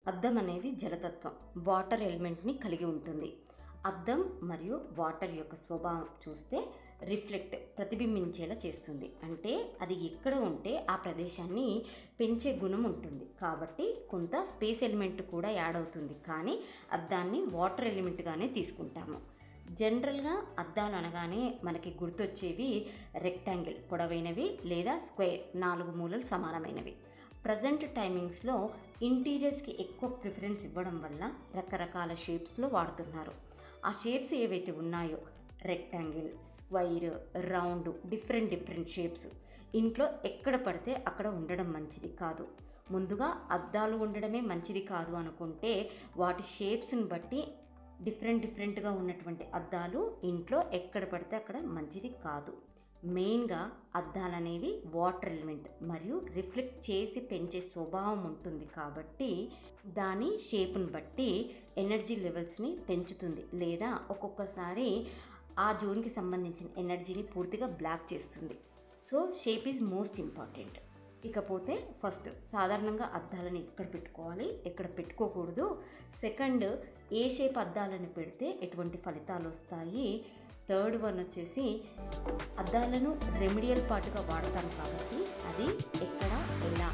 అద్దం అనేది జలతత్వం, వాటర్ ఎలిమెంట్ని కలిగి ఉంటుంది. అద్దం మరియు వాటర్ యొక్క స్వభావం చూస్తే ప్రతిబింబించేలా చేస్తుంది. అంటే అది ఎక్కడ ఉంటే ఆ ప్రదేశాన్ని పెంచే గుణం ఉంటుంది. కాబట్టి కొంత స్పేస్ ఎలిమెంట్ కూడా యాడ్ అవుతుంది, కానీ అద్దాన్ని వాటర్ ఎలిమెంట్గానే తీసుకుంటాము. జనరల్గా అద్దాలు అనగానే మనకి గుర్తొచ్చేవి రెక్టాంగిల్, పొడవైనవి, లేదా స్క్వేర్, 4 మూలలు సమానమైనవి. ప్రజెంట్ టైమింగ్స్లో ఇంటీరియర్స్కి ఎక్కువ ప్రిఫరెన్స్ ఇవ్వడం వల్ల రకరకాల షేప్స్లో వాడుతున్నారు. ఆ షేప్స్ ఏవైతే ఉన్నాయో rectangle, square, round, different shapes ఇంట్లో ఎక్కడ పడితే అక్కడ ఉండడం మంచిది కాదు. ముందుగా అద్దాలు ఉండడమే మంచిది కాదు అనుకుంటే వాటి షేప్స్ని బట్టి డిఫరెంట్గా ఉన్నటువంటి అద్దాలు ఇంట్లో ఎక్కడ పడితే అక్కడ మంచిది కాదు. మెయిన్గా అద్దాలు అనేవి వాటర్ ఎలిమెంట్ మరియు రిఫ్లెక్ట్ చేసి పెంచే స్వభావం ఉంటుంది. కాబట్టి దాని షేప్ని బట్టి ఎనర్జీ లెవెల్స్ని పెంచుతుంది, లేదా ఒక్కొక్కసారి ఆ జోన్కి సంబంధించిన ఎనర్జీని పూర్తిగా బ్లాక్ చేస్తుంది. So shape is most important. ఇకపోతే ఫస్ట్ సాధారణంగా అద్దాలని ఎక్కడ పెట్టుకోవాలి, ఎక్కడ పెట్టుకోకూడదు. సెకండ్, ఏ షేప్ అద్దాలను పెడితే ఎటువంటి ఫలితాలు వస్తాయి. థర్డ్ వన్ వచ్చేసి అద్దాలను రెమెడియల్ పార్ట్గా వాడతాం కాబట్టి అది ఎక్కడ ఎలా